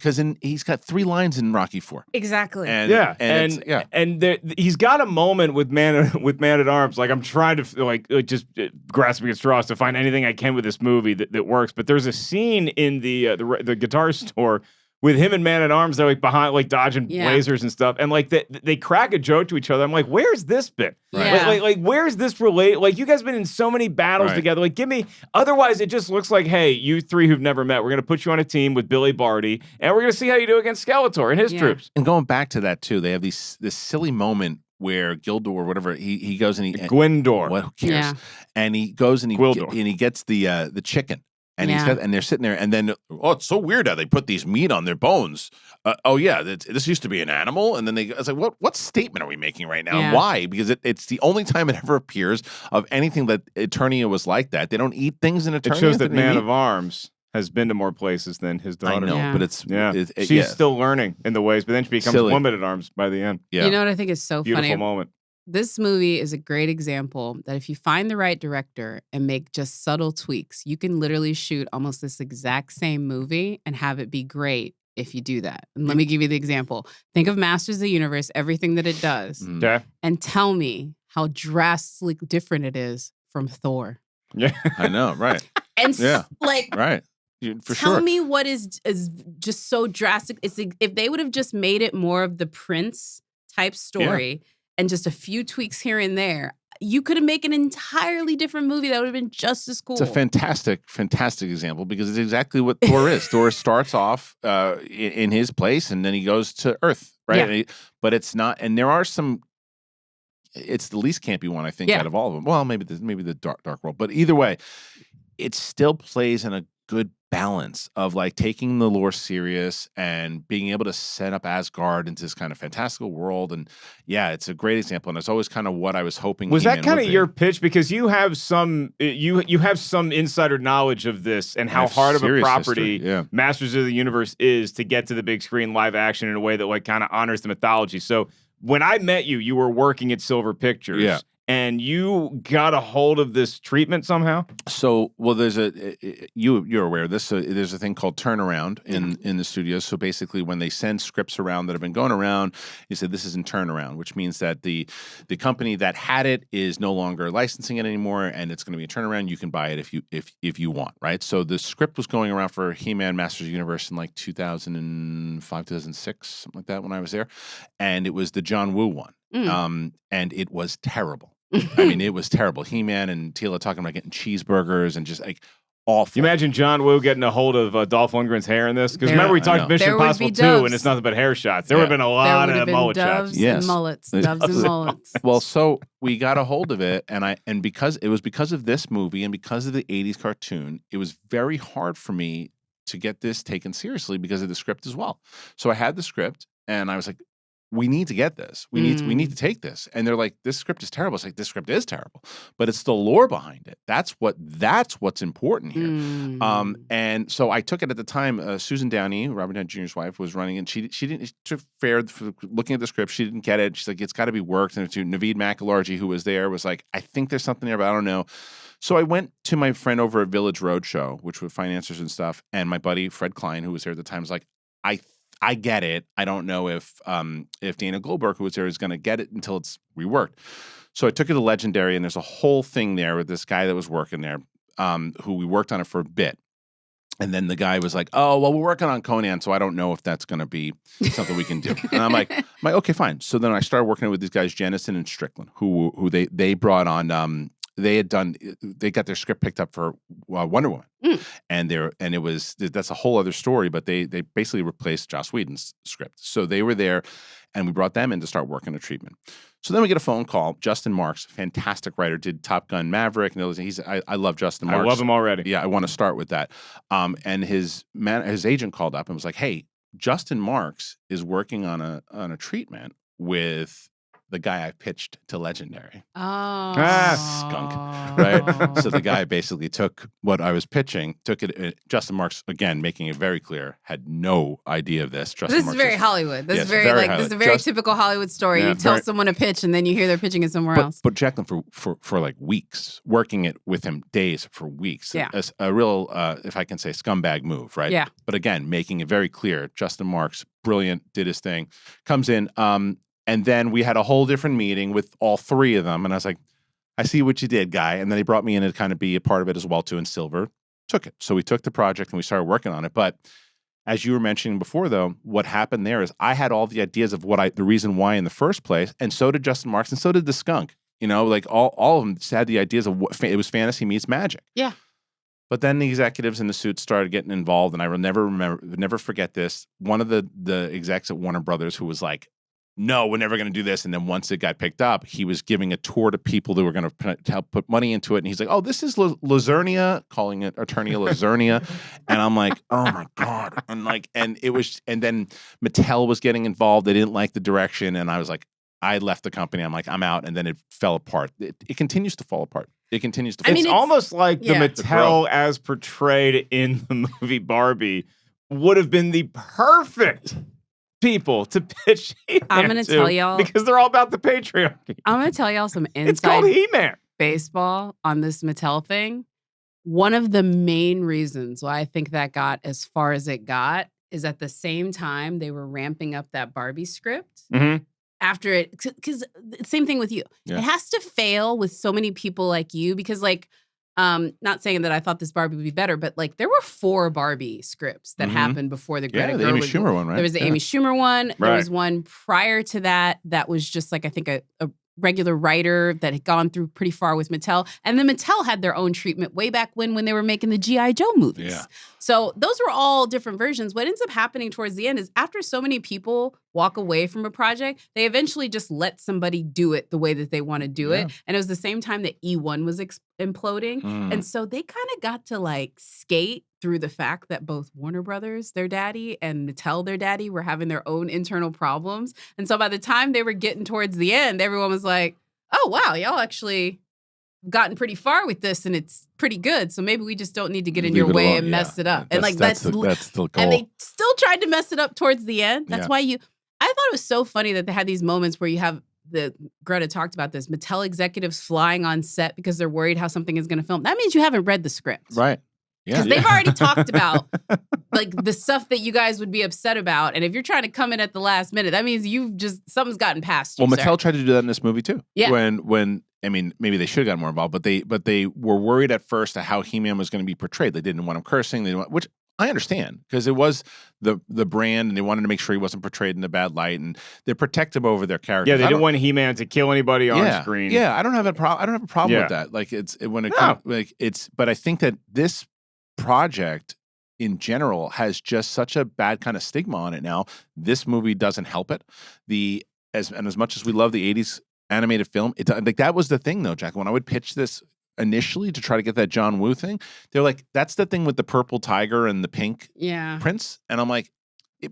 he's got 3 lines in Rocky IV. Exactly. And he's got a moment with Man at Arms. Like I'm trying to just grasping at straws to find anything I can with this movie that works. But there's a scene in the guitar store with him and Man at Arms. They're like behind, like dodging lasers and stuff, and like they crack a joke to each other. I'm like, where's this bit? Right. Like where's this relate? Like you guys been in so many battles together. Like give me. Otherwise, it just looks like, hey, you 3 who've never met, we're gonna put you on a team with Billy Barty, and we're gonna see how you do against Skeletor and his troops. And going back to that too, they have this silly moment where Gildor or whatever he goes and Gwindor. What, who cares? And he goes and he gets the chicken. And and they're sitting there, and then it's so weird how they put these meat on their bones. This used to be an animal, and then I was like, what statement are we making right now? And why? Because it's the only time it ever appears of anything that Eternia was like that. They don't eat things in Eternia. It shows that Man of Arms has been to more places than his daughter. I know, but she's still learning in the ways, but then she becomes Woman at Arms by the end. Yeah. You know what I think is so Beautiful funny? Moment. This movie is a great example that if you find the right director and make just subtle tweaks, you can literally shoot almost this exact same movie and have it be great if you do that. And let me give you the example. Think of Masters of the Universe, everything that it does, and tell me how drastically different it is from Thor. Yeah, I know, right? And right. For tell me what is just so drastic. It's like, if they would have just made it more of the Prince type story and just a few tweaks here and there, you could have made an entirely different movie that would have been just as cool. It's a fantastic example because it's exactly what Thor is. Thor starts off in his place and then he goes to Earth, right? Yeah. But it's not, and there are some. It's the least campy one, I think, out of all of them. Well, maybe the Dark World, but either way, it still plays in a good balance of like taking the lore serious and being able to set up Asgard into this kind of fantastical world. And it's a great example. And it's always kind of what I was hoping. Was that kind of your pitch? Because you have some insider knowledge of this and how hard of a property Masters of the Universe is to get to the big screen live action in a way that like kind of honors the mythology. So when I met you, you were working at Silver Pictures. Yeah. And you got a hold of this treatment somehow? So, well, there's you're aware of this. So there's a thing called turnaround in the studios. So basically, when they send scripts around that have been going around, you said this is in turnaround, which means that the company that had it is no longer licensing it anymore, and it's going to be a turnaround. You can buy it if you want, right? So the script was going around for He-Man Masters of the Universe in like 2005, 2006, something like that when I was there, and it was the John Woo one, and it was terrible. I mean, it was terrible. He-Man and Tila talking about getting cheeseburgers and just like awful. You imagine John Woo getting a hold of Dolph Lundgren's hair in this? Because remember we talked Mission Impossible 2 and it's nothing but hair shots. There would have been a lot of mullet shots. Yes. Doves and mullets. Well, so we got a hold of it and because of this movie and because of the 80s cartoon, it was very hard for me to get this taken seriously because of the script as well. So I had the script and I was like, we need to get this. We need to take this. And they're like, this script is terrible. It's like, this script is terrible, but it's the lore behind it. That's what's important here. And so I took it at the time. Susan Downey, Robert Downey Jr.'s wife, was running, and she didn't. She fared for looking at the script. She didn't get it. She's like, it's got to be worked. And to Naveed McEllargy, who was there, was like, I think there's something there, but I don't know. So I went to my friend over at Village Roadshow, which were financiers and stuff, and my buddy Fred Klein, who was there at the time, was like, I get it. I don't know if Dana Goldberg, who was there, is going to get it until it's reworked. So I took it to Legendary, and there's a whole thing there with this guy that was working there, who we worked on it for a bit. And then the guy was like, oh, well, we're working on Conan, so I don't know if that's going to be something we can do. And I'm like, okay, fine. So then I started working with these guys, Jennison and Strickland, who they brought on. They got their script picked up for Wonder Woman, that's a whole other story. But they basically replaced Joss Whedon's script, so they were there, and we brought them in to start working a treatment. So then we get a phone call. Justin Marks, fantastic writer, did Top Gun Maverick, and I love Justin Marks. I love him already. Yeah, I want to start with that. And his agent called up and was like, "Hey, Justin Marks is working on a treatment with the guy I pitched to Legendary. Oh. Skunk, right? So the guy basically took what I was pitching, took it. Justin Marks, again, making it very clear, had no idea of this. This is very Hollywood. This is very this is a very typical Hollywood story. Yeah, you tell someone a pitch, and then you hear they're pitching it somewhere else. But Jacqueline, for like weeks, working it with him days for weeks. Yeah. A real, if I can say, scumbag move, right? Yeah. But again, making it very clear. Justin Marks, brilliant, did his thing, comes in. And then we had a whole different meeting with all three of them. And I was like, I see what you did, guy. And then he brought me in to kind of be a part of it as well, too. And Silver took it. So we took the project and we started working on it. But as you were mentioning before, though, what happened there is I had all the ideas of the reason why in the first place. And so did Justin Marks and so did the Skunk. You know, like all of them had the ideas of what it was fantasy meets magic. Yeah. But then the executives in the suits started getting involved. And I will never forget this. One of the execs at Warner Brothers who was like, no, we're never going to do this. And then once it got picked up, he was giving a tour to people that were going to help put money into it. And he's like, oh, this is Lazernia, calling it Eternia Lazernia. And I'm like, oh my God. And then Mattel was getting involved. They didn't like the direction. And I was like, I left the company. I'm like, I'm out. And then it fell apart. It continues to fall apart. It continues to fall apart. It's almost like the Mattel as portrayed in the movie Barbie would have been the perfect people to pitch He-Man I'm going to tell y'all. Because they're all about the patriarchy. I'm going to tell y'all some It's called inside He-Man. baseball on this Mattel thing. One of the main reasons why I think that got as far as it got is at the same time they were ramping up that Barbie script. Mm-hmm. After it, because same thing with you. Yeah. It has to fail with so many people like you because not saying that I thought this Barbie would be better, but like there were 4 Barbie scripts that happened before the Greta the Amy Schumer one, right? There was the Amy Schumer one. Right. There was one prior to that was just like I think a regular writer that had gone through pretty far with Mattel. And then Mattel had their own treatment way back when they were making the G.I. Joe movies. Yeah. So those were all different versions. What ends up happening towards the end is after so many people walk away from a project, they eventually just let somebody do it the way that they want to do it. And it was the same time that E1 was imploding. And so they kind of got to like skate through the fact that both Warner Brothers, their daddy, and Mattel, their daddy, were having their own internal problems. And so by the time they were getting towards the end, everyone was like, oh, wow, y'all actually gotten pretty far with this and it's pretty good. So maybe we just don't need to get in your way and mess it up. And like that's the goal. And they still tried to mess it up towards the end. That's why I thought it was so funny that they had these moments where you have Greta talked about this, Mattel executives flying on set because they're worried how something is going to film. That means you haven't read the script. Right. Yeah. Because they've already talked about like the stuff that you guys would be upset about. And if you're trying to come in at the last minute, that means something's gotten past you. Well, Mattel tried to do that in this movie too. Yeah. When I mean, maybe they should have gotten more involved, but they were worried at first at how He-Man was going to be portrayed. They didn't want him cursing. Which I understand because it was the brand, and they wanted to make sure he wasn't portrayed in a bad light, and they protect him over their character. Yeah, they didn't want He-Man to kill anybody on screen. Yeah, I don't have a problem with that. Like but I think that this project in general has just such a bad kind of stigma on it now. This movie doesn't help it. As much as we love the 80s animated film, like that was the thing though, Jack. When I would pitch this initially to try to get that John Woo thing, they're like, that's the thing with the purple tiger and the pink prince. And I'm like,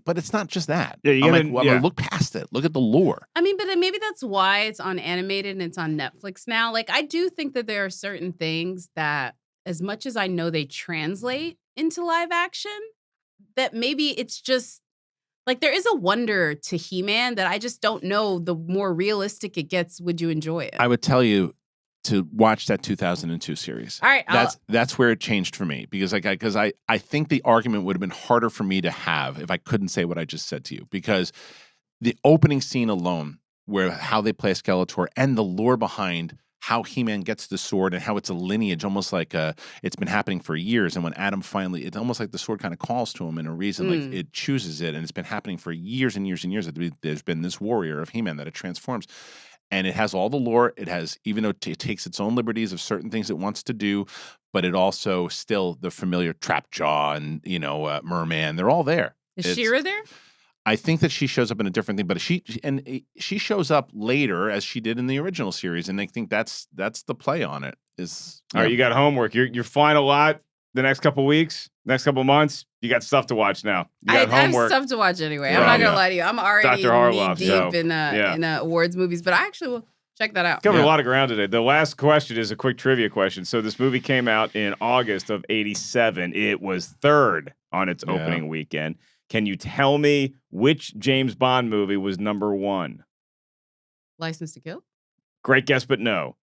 but it's not just that. Yeah, I'm gonna look past it. Look at the lore. I mean, but maybe that's why it's on animated and it's on Netflix now. Like, I do think that there are certain things that, as much as I know they translate into live action, that maybe it's just like there is a wonder to He-Man that I just don't know. The more realistic it gets, would you enjoy it? I would tell you to watch that 2002 series. All right, that's where it changed for me because I think the argument would have been harder for me to have if I couldn't say what I just said to you, because the opening scene alone, where how they play Skeletor and the lore behind how He-Man gets the sword and how it's a lineage, almost like it's been happening for years. And when Adam finally, it's almost like the sword kind of calls to him in a reason, like it chooses it. And it's been happening for years and years and years. There's been this warrior of He-Man that it transforms. And it has all the lore. It has, even though it takes its own liberties of certain things it wants to do, but it also still the familiar Trapjaw and, Merman, they're all there. Is She-Ra there? I think that she shows up in a different thing, but she shows up later as she did in the original series, and I think that's the play on it. All right, you got homework. You're flying a lot the next couple weeks, next couple months. You got stuff to watch now. You I got have homework. stuff to watch anyway. Yeah, I'm not yeah. gonna lie to you. I'm already Dr. Harloff, knee so, deep in awards movies, but I actually will check that out. Covered Yeah. a lot of ground today. The last question is a quick trivia question. So this movie came out in August of '87. It was third on its opening weekend. Can you tell me which James Bond movie was number one? License to Kill? Great guess, but no.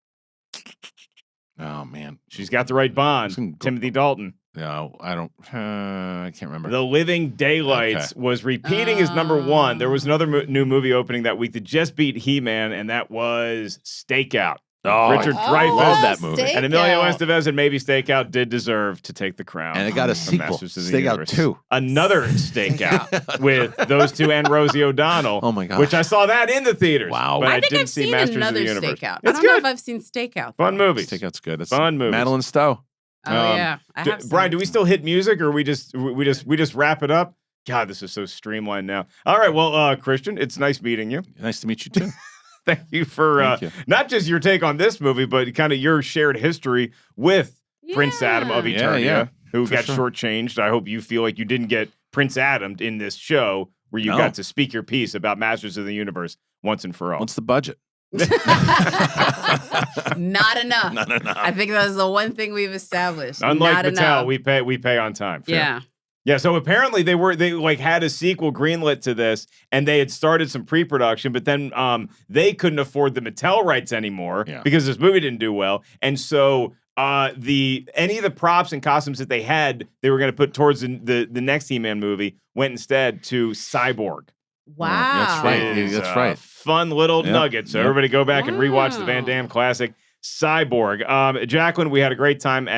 Oh man, She's got the right Bond. Timothy Dalton. no, I don't. I can't remember. The Living Daylights was repeating as number one. There was another new movie opening that week that just beat He-Man, and that was Stakeout. Oh, Richard I Dreyfuss. love that movie. And Emilio Estevez and maybe Stakeout did deserve to take the crown. And it got a of sequel, Masters of the Stakeout Universe. 2. Another Stakeout with those two and Rosie O'Donnell. Oh my gosh. Which I saw that in the theaters. Wow. But I I think didn't I've see seen Masters another of the Universe. Stakeout. It's I don't good. know if I've seen Stakeout. Fun movies. Stakeout's good. That's Fun movies. Madeline Stowe. Oh yeah, I have seen Brian, it. do we still hit music or we just wrap it up? God, this is so streamlined now. All right, well, Kristian, it's nice meeting you. Nice to meet you too. Thank you for Thank you. not just your take on this movie, but kind of your shared history with Prince Adam of Yeah. Eternia, who for got sure. shortchanged. I hope you feel like you didn't get Prince Adam in this show where you No. got to speak your piece about Masters of the Universe once and for all. What's the budget? Not enough. Not enough. I think that's the one thing we've established. Unlike Not Mattel, enough. we pay on time. Fair. Yeah. Yeah, so apparently they like had a sequel greenlit to this, and they had started some pre-production, but then they couldn't afford the Mattel rights anymore because this movie didn't do well, and so any of the props and costumes that they had, they were going to put towards the next He-Man movie went instead to Cyborg. Wow. That's right. It is, That's right. Fun little Yep. nugget. So Yep. everybody go back and rewatch the Van Wow. Damme classic. Cyborg. Jacqueline, we had a great time I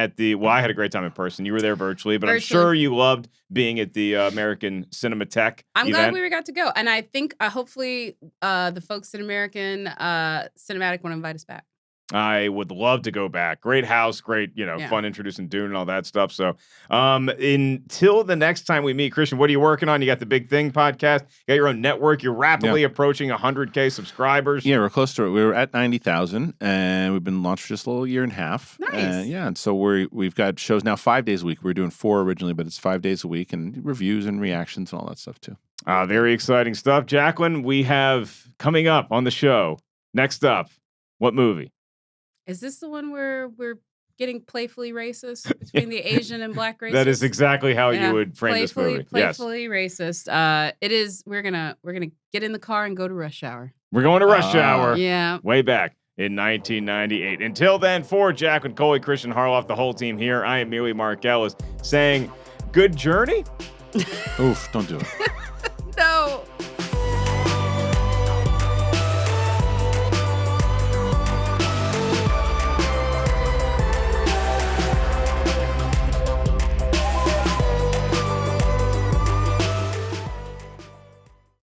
had a great time in person. You were there virtually, but I'm sure you loved being at the American Cinematheque I'm glad event. we got to go. And I think hopefully the folks at American Cinematic want to invite us back. I would love to go back. Great house, great, fun introducing Dune and all that stuff. So until the next time we meet, Kristian, what are you working on? You got the Big Thing podcast. You got your own network. You're rapidly approaching 100K subscribers. Yeah, we're close to it. We were at 90,000, and we've been launched for just a little year and a half. Nice. And so we've got shows now 5 days a week. We were doing 4 originally, but it's 5 days a week, and reviews and reactions and all that stuff too. Very exciting stuff. Jacqueline, we have coming up on the show. Next up, what movie? Is this the one where we're getting playfully racist between the Asian and black races? That is exactly how you would frame this movie. Playfully racist. It is. We're gonna get in the car and go to Rush Hour. We're going to Rush Hour. Yeah. Way back in 1998. Until then, for Jacqueline Coley, Kristian Harloff, the whole team here, I am Mark Ellis saying, good journey. Oof, don't do it.